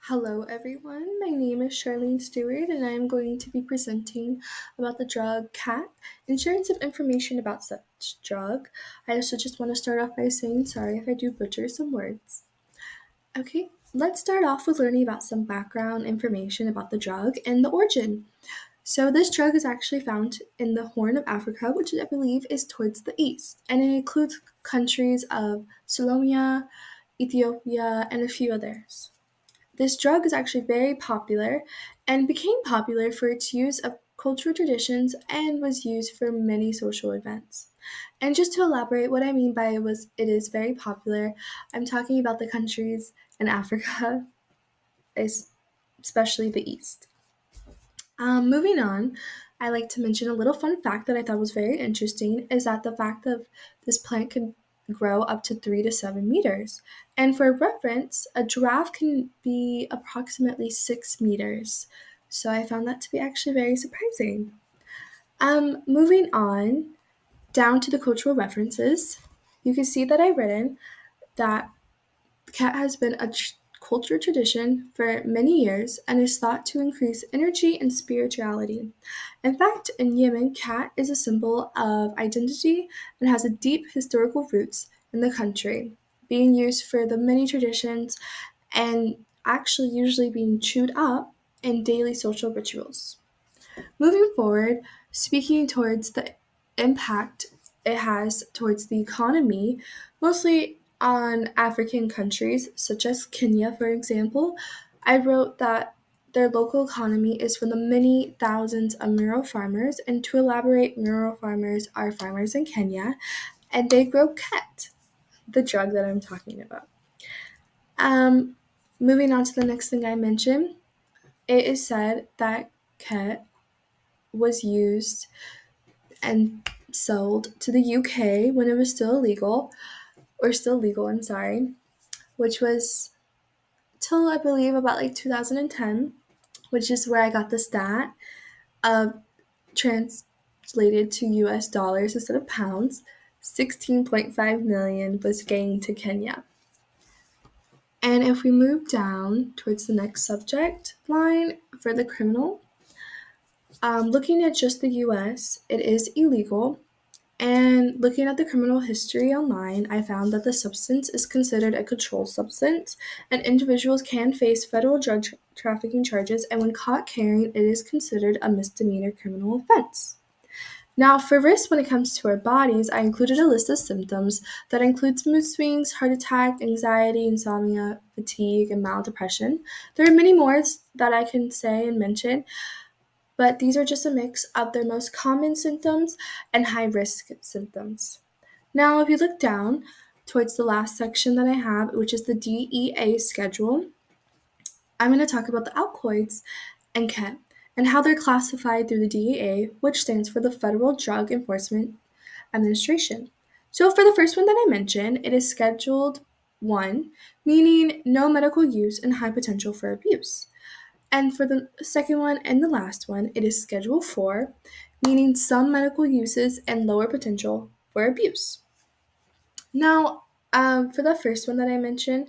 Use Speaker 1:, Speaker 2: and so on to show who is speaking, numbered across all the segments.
Speaker 1: Hello, everyone. My name is Charlene Stewart, and I am going to be presenting about the drug Khat and sharing some information about such drug. I also just want to start off by saying sorry if I do butcher some words. Okay, let's start off with learning about some background information about the drug and the origin. So, this drug is actually found in the Horn of Africa, which I believe is towards the east, and it includes countries of Somalia, Ethiopia, and a few others. This drug is actually very popular and became popular for its use of cultural traditions and was used for many social events. And just to elaborate, what I mean by it is very popular, I'm talking about the countries in Africa, especially the East. Moving on, I like to mention a little fun fact that I thought was very interesting is that the fact that this plant can grow up to 3 to 7 meters. And for reference, a giraffe can be approximately 6 meters. So I found that to be actually very surprising. Moving on down to the cultural references, you can see that I've written that Cat has been a culture tradition for many years and is thought to increase energy and spirituality. In fact, in Yemen, cat is a symbol of identity and has a deep historical roots in the country, being used for the many traditions and actually usually being chewed up in daily social rituals. Moving forward, speaking towards the impact it has towards the economy, mostly on African countries such as Kenya, for example, I wrote that their local economy is from the many thousands of mural farmers, and to elaborate, mural farmers are farmers in Kenya, and they grow khat, the drug that I'm talking about. Um, Moving on to the next thing I mentioned, it is said that khat was used and sold to the UK when it was still illegal, or still legal, I'm sorry, which was till I believe about like 2010, which is where I got the stat of translated to US dollars instead of pounds. 16.5 million was gained to Kenya. And if we move down towards the next subject line for the criminal, looking at just the US, it is illegal. And looking at the criminal history online, I found that the substance is considered a controlled substance, and individuals can face federal drug trafficking charges, and when caught carrying, it is considered a misdemeanor criminal offense. Now, for risk when it comes to our bodies, I included a list of symptoms that includes mood swings, heart attack, anxiety, insomnia, fatigue, and mild depression. There are many more that I can say and mention, but these are just a mix of their most common symptoms and high-risk symptoms. Now, if you look down towards the last section that I have, which is the DEA schedule, I'm going to talk about the alkaloids and chem and how they're classified through the DEA, which stands for the Federal Drug Enforcement Administration. So for the first one that I mentioned, it is Scheduled 1, meaning no medical use and high potential for abuse. And for the second one and the last one, it is Schedule 4, meaning some medical uses and lower potential for abuse. Now, for the first one that I mentioned,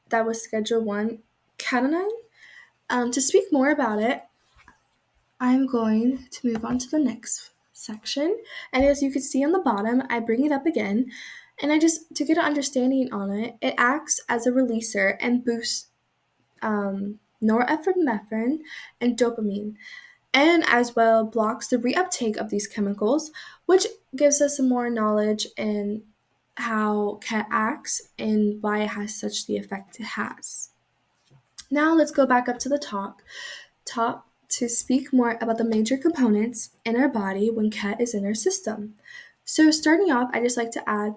Speaker 1: that was Schedule 1, catenine. To speak more about it, I'm going to move on to the next section. And as you can see on the bottom, I bring it up again. And to get an understanding on it, it acts as a releaser and boosts norepinephrine and dopamine, and as well blocks the reuptake of these chemicals, which gives us some more knowledge in how cat acts and why it has such the effect it has. Now let's go back up to the top to speak more about the major components in our body when cat is in our system. So starting off, I just like to add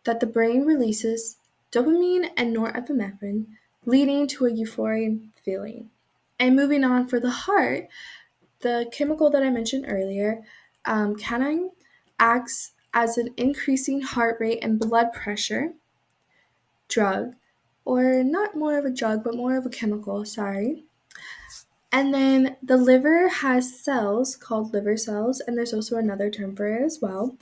Speaker 1: that the brain releases dopamine and norepinephrine, leading to a euphoric feeling. And moving on for the heart, the chemical that I mentioned earlier, catenin, acts as an increasing heart rate and blood pressure drug, or not more of a drug, but more of a chemical, sorry. And then the liver has cells called liver cells, and there's also another term for it as well,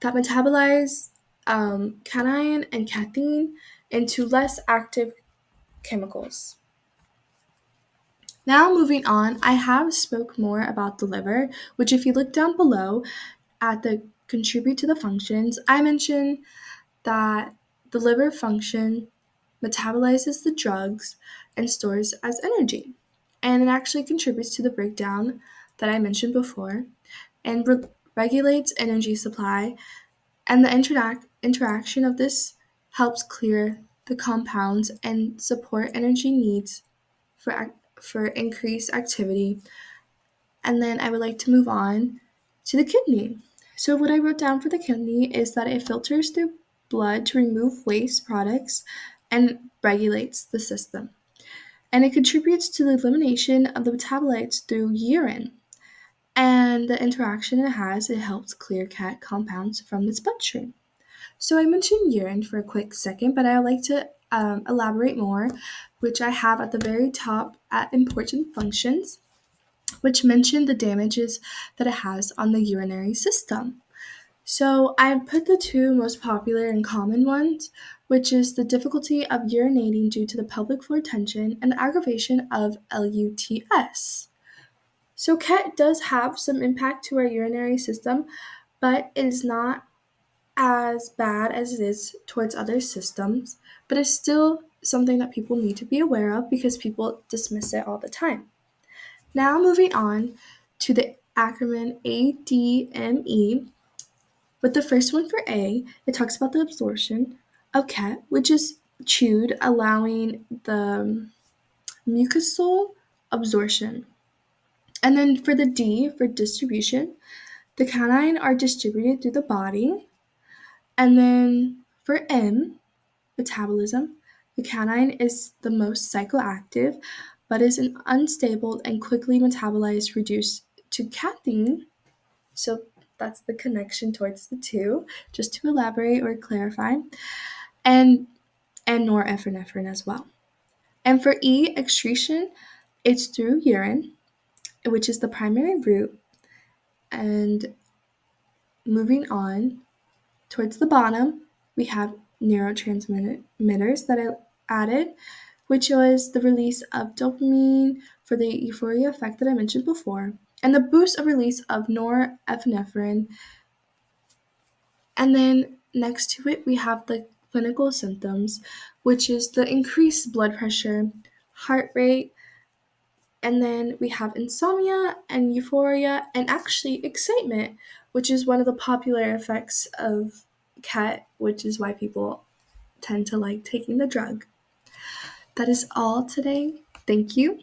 Speaker 1: that metabolize cation and cathine into less active chemicals. Now moving on, I have spoke more about the liver, which if you look down below at the contribute to the functions, I mentioned that the liver function metabolizes the drugs and stores as energy. And it actually contributes to the breakdown that I mentioned before and regulates energy supply. And the interaction of this helps clear the compounds and support energy needs for increased activity. And then I would like to move on to the kidney. So, what I wrote down for the kidney is that it filters through blood to remove waste products and regulates the system. And it contributes to the elimination of the metabolites through urine. And the interaction it has, it helps clear cat compounds from its bloodstream. So I mentioned urine for a quick second, but I would like to elaborate more, which I have at the very top at important functions, which mention the damages that it has on the urinary system. So I put the two most popular and common ones, which is the difficulty of urinating due to the pelvic floor tension and the aggravation of LUTS. So CAT does have some impact to our urinary system, but it is not as bad as it is towards other systems, but it's still something that people need to be aware of because people dismiss it all the time. Now moving on to the acronym ADME. With the first one for A, it talks about the absorption of CAT, which is chewed, allowing the mucosal absorption. And then for the D, for distribution, the canine are distributed through the body. And then for M, metabolism, the canine is the most psychoactive, but is an unstable and quickly metabolized reduced to cathine. So that's the connection towards the two, just to elaborate or clarify, and norepinephrine as well. And for E, excretion, it's through urine, which is the primary route. And moving on towards the bottom, we have neurotransmitters that I added, which was the release of dopamine for the euphoria effect that I mentioned before, and the boost of release of norepinephrine. And then next to it, we have the clinical symptoms, which is the increased blood pressure, heart rate, and then we have insomnia and euphoria and actually excitement, which is one of the popular effects of CAT, which is why people tend to like taking the drug. That is all today. Thank you.